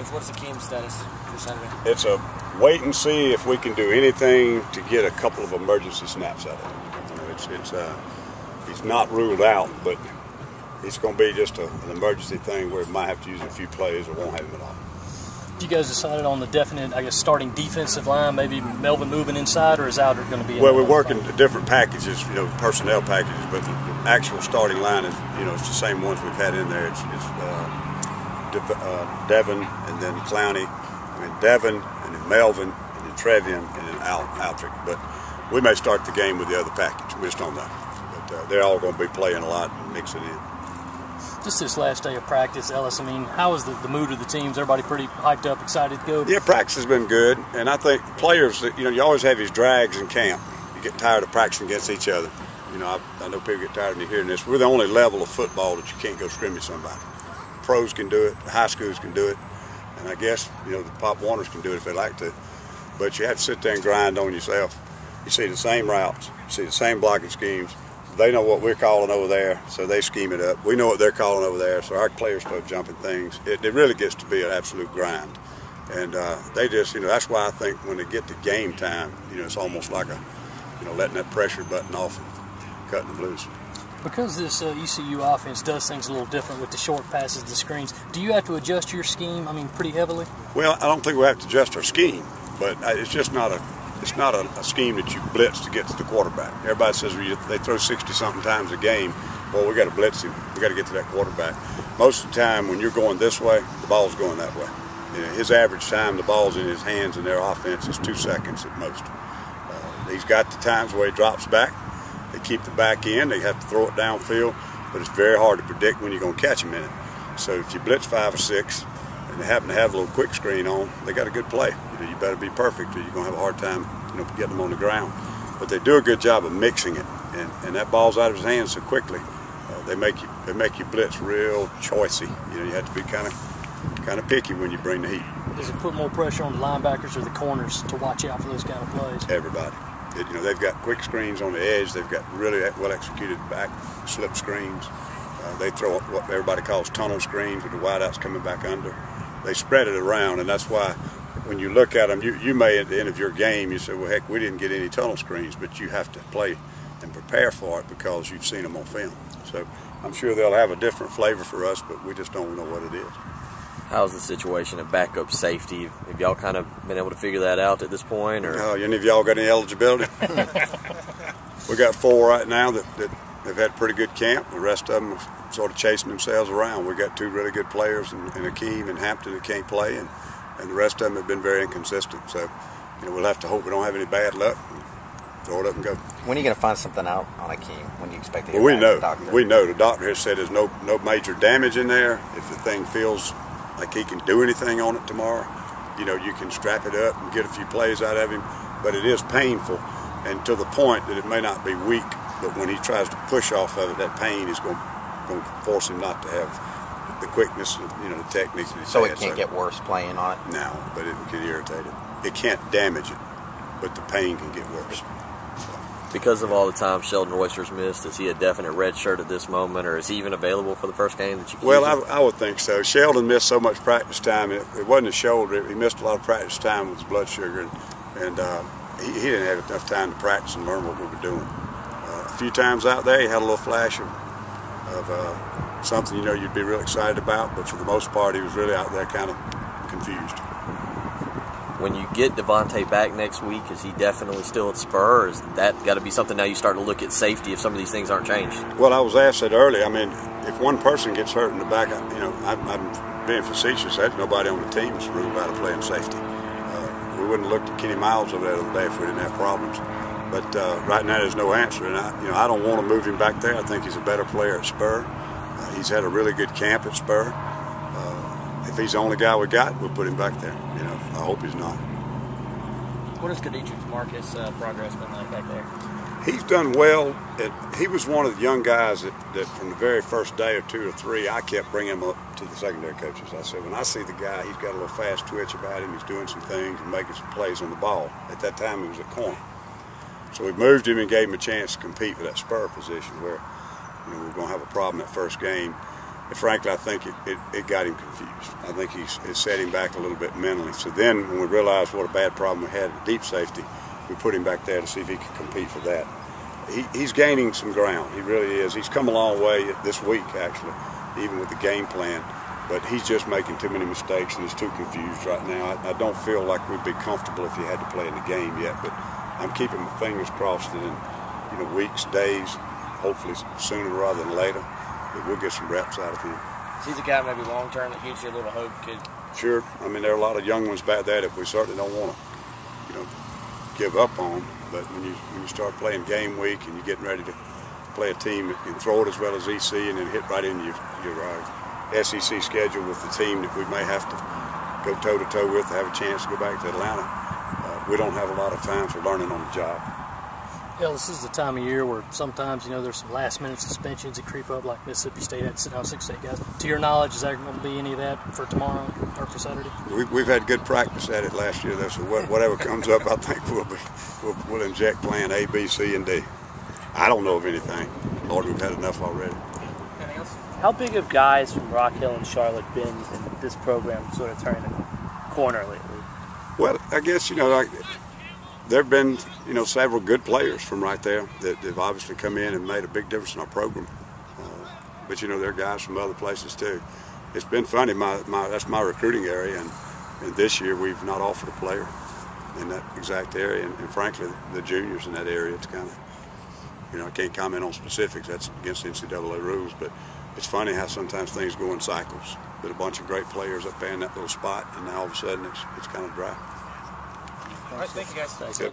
Coach, what's the Keem status for Saturday? It's a wait and see if we can do anything to get a couple of emergency snaps out of him. You know, he's not ruled out, but it's going to be just an emergency thing where we might have to use a few plays or won't have him at all. You guys decided on the definite, I guess, starting defensive line, maybe Melvin moving inside, or is Alder going to be in? Well, we're working different packages, you know, personnel packages, but the actual starting line is, you know, it's the same ones we've had in there. It's Devin and then Clowney, Devin and then Melvin and then Trevian and then Aldrich. But we may start the game with the other package. We just don't know. But they're all going to be playing a lot and mixing in. Just this last day of practice, Ellis, I mean, how is the mood of the teams? Everybody pretty hyped up, excited to go? Yeah, practice has been good. And I think players, you know, you always have these drags in camp. You get tired of practicing against each other. You know, I know people get tired of hearing this. We're the only level of football that you can't go scrimmage somebody. Pros can do it, high schools can do it, and I guess, you know, the Pop Warners can do it if they like to. But you have to sit there and grind on yourself. You see the same routes, you see the same blocking schemes. They know what we're calling over there, so they scheme it up. We know what they're calling over there, so our players start jumping things. It really gets to be an absolute grind. And they just, you know, that's why I think when they get to game time, you know, it's almost like letting that pressure button off and cutting them loose. Because this ECU offense does things a little different with the short passes, the screens, do you have to adjust your scheme, I mean, pretty heavily? Well, I don't think we have to adjust our scheme, but it's just not a scheme that you blitz to get to the quarterback. Everybody says they throw 60-something times a game. Well, we got to blitz him. We got to get to that quarterback. Most of the time, when you're going this way, the ball's going that way. You know, his average time, the ball's in his hands in their offense is 2 seconds at most. He's got the times where he drops back. They keep the back end. They have to throw it downfield, but it's very hard to predict when you're going to catch him in it. So if you blitz 5 or 6 and they happen to have a little quick screen on, they got a good play. You know, you better be perfect or you're going to have a hard time, you know, getting them on the ground. But they do a good job of mixing it, and that ball's out of his hands so quickly. They make you blitz real choicey. You know, you have to be kind of picky when you bring the heat. Does it put more pressure on the linebackers or the corners to watch out for those kind of plays? Everybody. You know, they've got quick screens on the edge. They've got really well executed back slip screens. They throw what everybody calls tunnel screens with the wideouts coming back under. They spread it around, and that's why when you look at them, you may at the end of your game, you say, well, heck, we didn't get any tunnel screens, but you have to play and prepare for it because you've seen them on film. So I'm sure they'll have a different flavor for us, but we just don't know what it is. How's the situation at backup safety? Have y'all kind of been able to figure that out at this point? Or? Any of y'all got any eligibility? We got 4 right now that have had a pretty good camp. The rest of them are sort of chasing themselves around. We got 2 really good players in Akeem and Hampton that can't play, and the rest of them have been very inconsistent. So, you know, we'll have to hope we don't have any bad luck. Throw it up and go. When are you going to find something out on Akeem? When do you expect to hear well, back from the doctor? We know. The doctor has said there's no major damage in there. If the thing feels like he can do anything on it tomorrow, you know, you can strap it up and get a few plays out of him. But it is painful, and to the point that it may not be weak, but when he tries to push off of it, that pain is going to force him not to have the quickness, you know, the techniques that he's So had. it can't get worse playing on it? No, but it can irritate it. It can't damage it, but the pain can get worse. Because of all the time Sheldon Royster's missed, is he a definite red shirt at this moment, or is he even available for the first game that you can Well, I would think so. Sheldon missed so much practice time. It wasn't his shoulder. He missed a lot of practice time with his blood sugar, and he didn't have enough time to practice and learn what we were doing. A few times out there, he had a little flash of something, you know, you'd be real excited about, but for the most part, he was really out there kind of confused. When you get Devontae back next week, is he definitely still at Spur, or is that got to be something now you start to look at safety if some of these things aren't changed? Well, I was asked that earlier. I mean, if one person gets hurt in the back, you know, I'm being facetious. There's nobody on the team that's ruled out of playing safety. We wouldn't have looked at Kenny Miles over there the other day if we didn't have problems. But right now there's no answer, and I don't want to move him back there. I think he's a better player at Spur. He's had a really good camp at Spur. If he's the only guy we got, we'll put him back there. You know, I hope he's not. What has Kadech's Marcus progress been like back there? He's done well. He was one of the young guys that from the very first day or 2 or 3, I kept bringing him up to the secondary coaches. I said, when I see the guy, he's got a little fast twitch about him. He's doing some things and making some plays on the ball. At that time, he was at corner. So we moved him and gave him a chance to compete for that Spur position where, you know, we were going to have a problem that first game. frankly, I think it got him confused. I think it set him back a little bit mentally. So then when we realized what a bad problem we had at deep safety, we put him back there to see if he could compete for that. He's gaining some ground. He really is. He's come a long way this week, actually, even with the game plan. But he's just making too many mistakes and he's too confused right now. I don't feel like we'd be comfortable if he had to play in the game yet. But I'm keeping my fingers crossed that in weeks, days, hopefully sooner rather than later, that we'll get some reps out of him. He's a guy maybe long term that gives you a little hope, kid. Sure. I mean, there are a lot of young ones back there that we certainly don't want to, give up on. But when you start playing game week and you're getting ready to play a team that can throw it as well as EC and then hit right into your SEC schedule with the team that we may have to go toe-to-toe with to have a chance to go back to Atlanta, we don't have a lot of time for learning on the job. Ellis, this is the time of year where sometimes, there's some last-minute suspensions that creep up, like Mississippi State had to sit down 6 state guys. To your knowledge, is there going to be any of that for tomorrow or for Saturday? We've had good practice at it last year, though, so whatever comes up, I think we'll inject plan A, B, C, and D. I don't know of anything. Lord, we've had enough already. Anything else? How big have guys from Rock Hill and Charlotte been in this program sort of turning the corner lately? Well, I guess, there have been, several good players from right there that have obviously come in and made a big difference in our program. But, there are guys from other places, too. It's been funny. That's my recruiting area, and this year we've not offered a player in that exact area. And frankly, the juniors in that area, it's kind of, I can't comment on specifics. That's against NCAA rules. But it's funny how sometimes things go in cycles. But a bunch of great players up there in that little spot, and now all of a sudden it's kind of dry. All right, thank you guys. Yep.